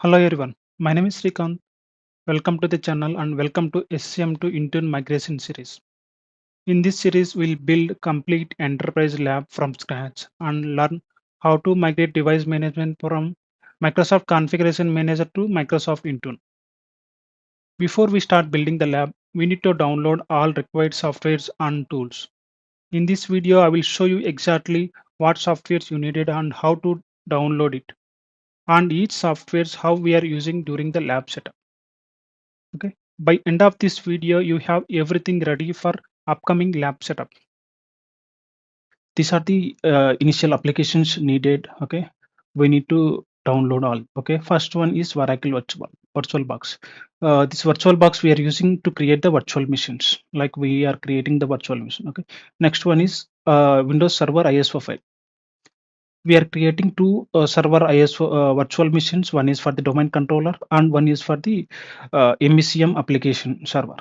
Hello everyone, my name is Srikanth. Welcome to the channel and welcome to SCCM to Intune migration series. In this series, we'll build complete enterprise lab from scratch and learn how to migrate device management from Microsoft Configuration Manager to Microsoft Intune. Before we start building the lab, we need to download all required softwares and tools. In this video, I will show you exactly what softwares you needed and how to download it, and each softwares how we are using during the lab setup. Okay, by end of this video you have everything ready for upcoming lab setup. These are the initial applications needed. Okay, we need to download all. Okay, first one is Oracle VirtualBox. This VirtualBox we are using to create the virtual machines, like we are creating the virtual machine. Okay, next one is Windows Server ISO file. We are creating two server ISO virtual machines. One is for the domain controller and one is for the MECM application server.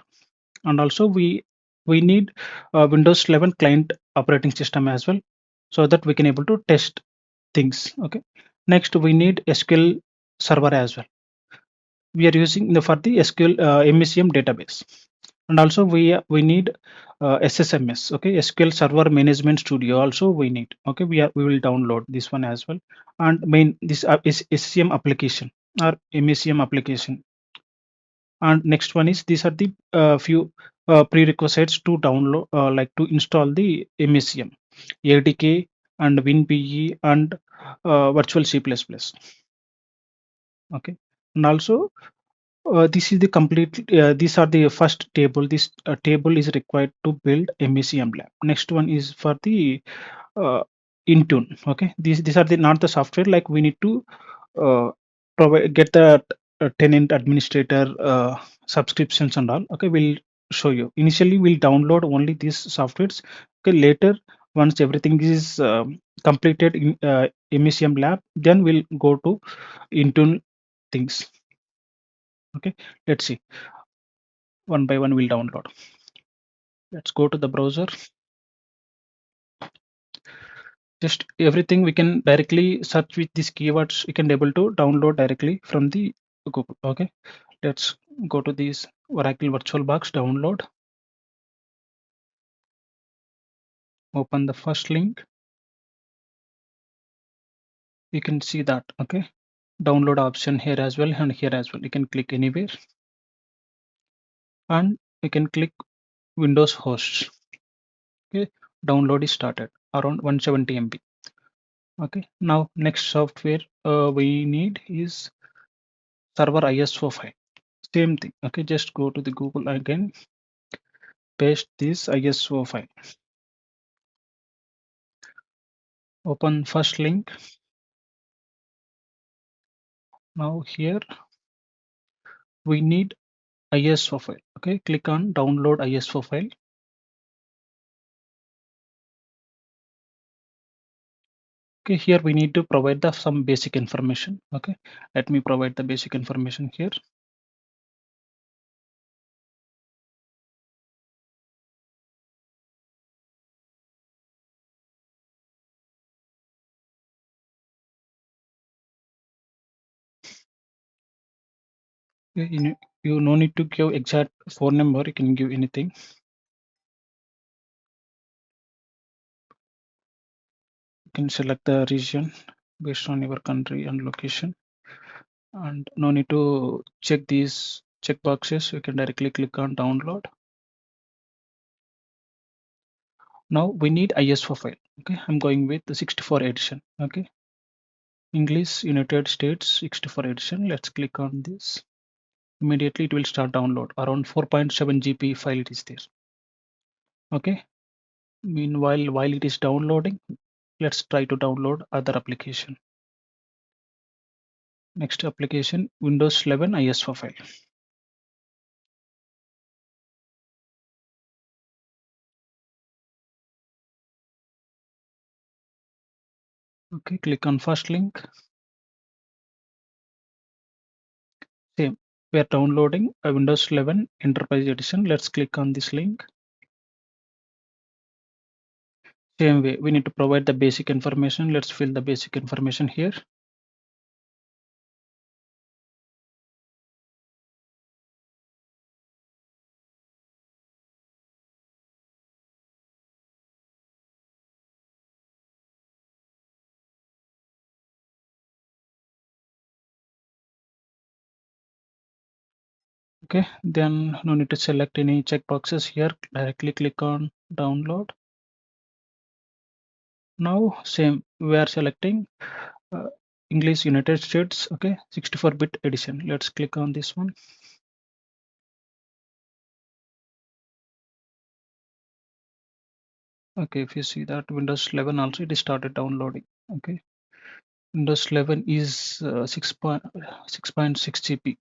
And also we need Windows 11 client operating system as well, so that we can able to test things. Okay, next we need SQL Server as well. We are using for the SQL MECM database, and also we need SSMS. Okay, SQL Server Management Studio also we need. Okay, we will download this one as well. And main this is SCM application or MECM application. And next one is these are the few prerequisites to download, like to install the MECM, ADK and WinPE and virtual C++. Okay, and also this is the complete these are the first table. This table is required to build MECM lab. Next one is for the Intune. Okay, these are the not the software, like we need to provide get the tenant administrator subscriptions and all. Okay, we'll show you. Initially we'll download only these softwares. Okay, later once everything is completed in MECM lab, then we'll go to Intune things. Okay, let's see, one by one we'll download. Let's go to the browser. Just everything we can directly search with these keywords. You can be able to download directly from the Google. Okay, let's go to this Oracle VirtualBox download. Open the first link. You can see that. Okay, download option here as well and here as well. You can click anywhere and you can click Windows hosts. Okay, download is started around 170 MB. Okay, now next software we need is server ISO file. Same thing. Okay, just go to the Google again, paste this ISO file, open first link. Now here we need ISO file. Okay, click on download ISO file. Okay, here we need to provide the some basic information. Okay, let me provide the basic information here. You no need to give exact phone number, you can give anything. You can select the region based on your country and location, and no need to check these check boxes. You can directly click on download. Now we need ISO file. Okay, I'm going with the 64 edition. Okay, English United States 64 edition. Let's click on this. Immediately it will start download. Around 4.7 GB file it is there. Okay, meanwhile while it is downloading, let's try to download other application. Next application, Windows 11 ISO file. Okay, click on first link. Same, we are downloading a Windows 11 Enterprise Edition. Let's click on this link. Same way, we need to provide the basic information. Let's fill the basic information here. Okay, then no need to select any checkboxes here. Directly click on download. Now same, we are selecting uh, English United States. Okay, 64-bit edition. Let's click on this one. Okay, if you see that Windows 11 also it is started downloading. Okay, Windows 11 is 6.6 GB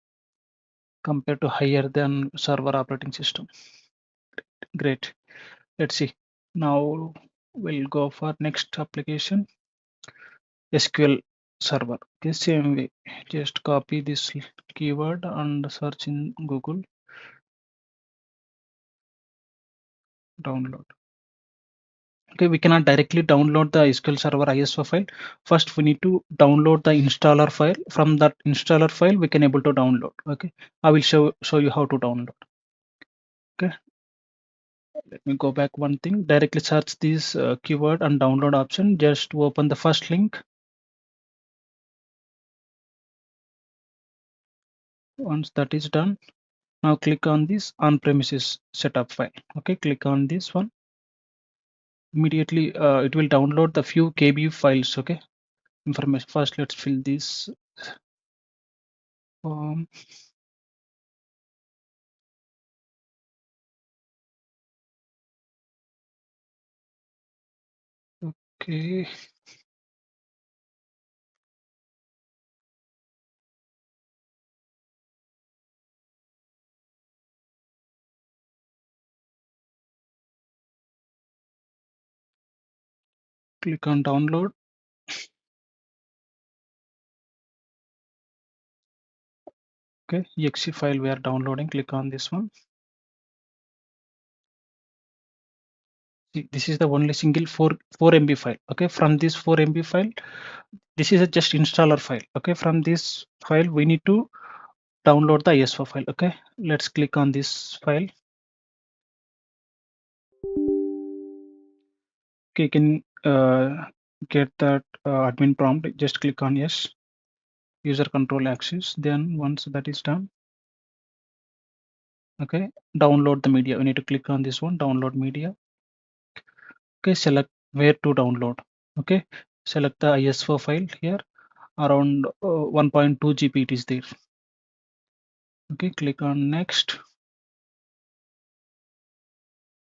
compared to higher than server operating system. Great. Let's see. Now we'll go for next application, SQL Server. Okay, same way. Just copy this keyword and search in Google. Download. Okay, we cannot directly download the SQL Server ISO file. First, we need to download the installer file. From that installer file, we can able to download. Okay, I will show you how to download. Okay, let me go back one thing. Directly search this keyword and download option. Just open the first link. Once that is done, now click on this on-premises setup file. Okay, click on this one. Immediately, it will download the few KB files. Okay, information. First, let's fill this form. Okay. Click on download. Okay, exe file we are downloading. Click on this one. See, this is the only single 4 MB file. Okay, from this 4 MB file, this is a just installer file. Okay, from this file we need to download the ISO file. Okay, let's click on this file. Okay, you can get that admin prompt. Just click on yes. User control access. Then once that is done, okay, download the media. We need to click on this one, download media. Okay, select where to download. Okay, select the ISO file here. Around 1.2 GB it is there. Okay, click on next.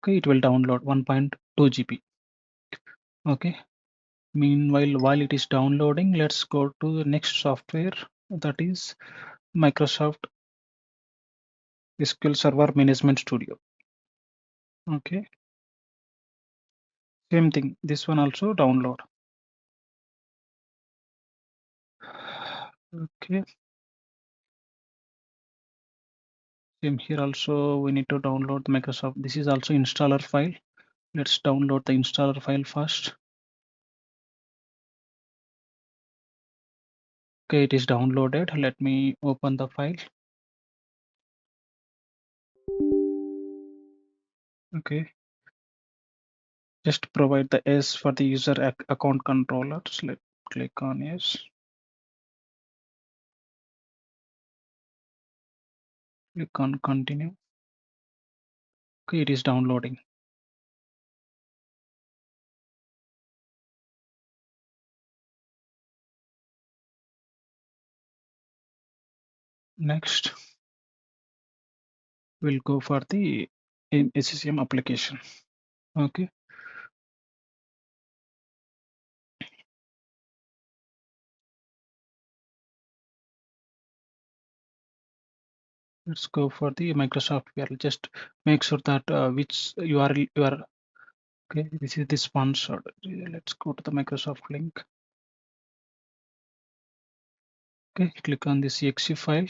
Okay, it will download 1.2 GB. Okay, meanwhile while it is downloading, let's go to the next software, that is Microsoft SQL Server Management Studio. Okay, same thing, this one also download. Okay, same here also we need to download Microsoft. This is also installer file. Let's download the installer file first. Okay, it is downloaded. Let me open the file. Okay, just provide the S for the user account controllers. Let's click on yes. Click on continue. Okay, it is downloading. Next, we'll go for the SCCM application. Okay, let's go for the Microsoft URL. Just make sure that which URL you are. Okay, this is the sponsored. Let's go to the Microsoft link. Okay, click on this exe file.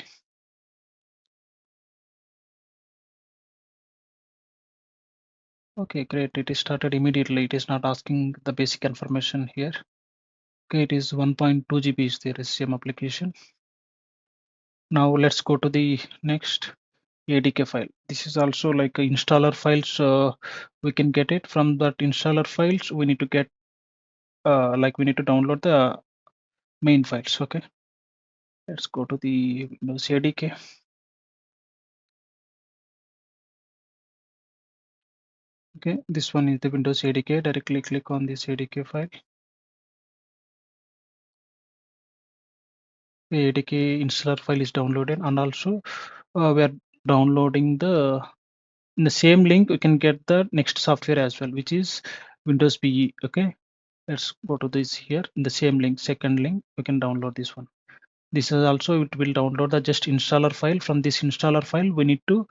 Okay, great. It is started immediately. It is not asking the basic information here. Okay, it is 1.2 GB is the SCM application. Now let's go to the next ADK file. This is also like a installer file, so we can get it from that installer files. We need to get we need to download the main files. Okay, let's go to the Windows ADK. Okay, this one is the Windows ADK. Directly click on this ADK file. The ADK installer file is downloaded, and also we are downloading the in the same link. We can get the next software as well, which is Windows PE. Okay, let's go to this here in the same link. Second link, we can download this one. This is also, it will download the just installer file. From this installer file, we need to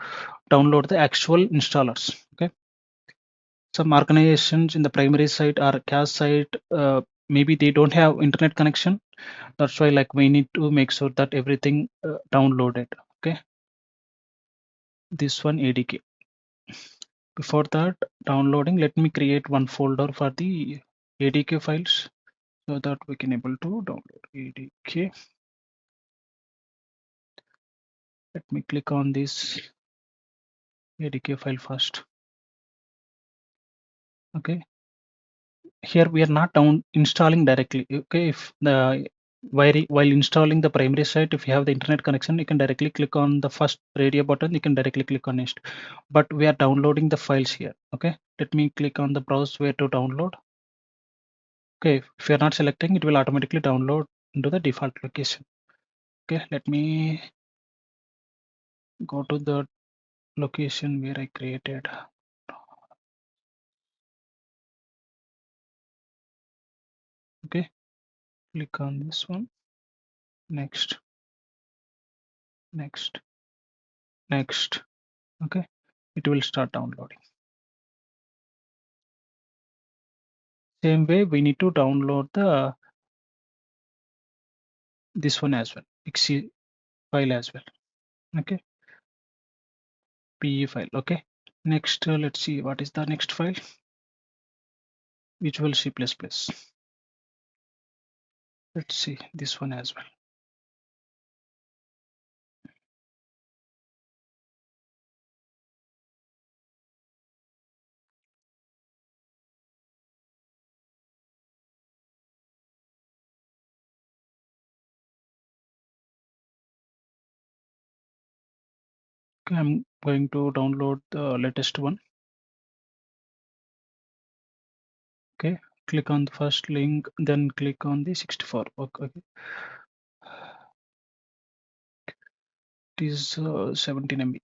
download the actual installers. Okay, some organizations in the primary site or cache site, maybe they don't have internet connection. That's why like we need to make sure that everything downloaded. Okay, this one ADK. Before that downloading, let me create one folder for the ADK files so that we can able to download ADK. Let me click on this ADK file first. Okay, here we are not down installing directly. Okay, if the while installing the primary site, if you have the internet connection, you can directly click on the first radio button, you can directly click on next. But we are downloading the files here. Okay, let me click on the browse where to download. Okay, if you're not selecting, it will automatically download into the default location. Okay, let me go to the location where I created. Okay, click on this one. Next, next, next. Okay, it will start downloading. Same way, we need to download the this one as well, XE file as well. Okay, PE file. Okay, next, let's see what is the next file. Visual C++. Let's see this one as well. Okay, I'm going to download the latest one. Okay, click on the first link, then click on the 64. Okay, it is 17 MB.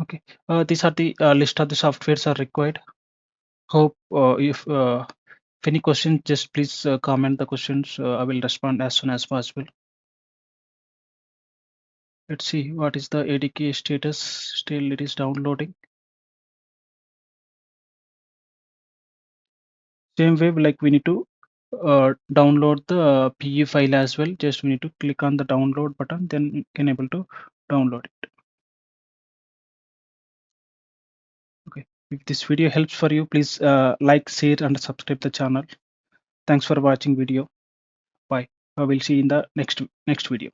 Okay, these are the list of the softwares are required. Hope if any questions, just please comment the questions. I will respond as soon as possible. Let's see what is the ADK status. Still it is downloading. Same way, like we need to download the PE file as well. Just we need to click on the download button, then you can able to download it. Okay, if this video helps for you, please like, share and subscribe the channel. Thanks for watching video. Bye. I will see you in the next video.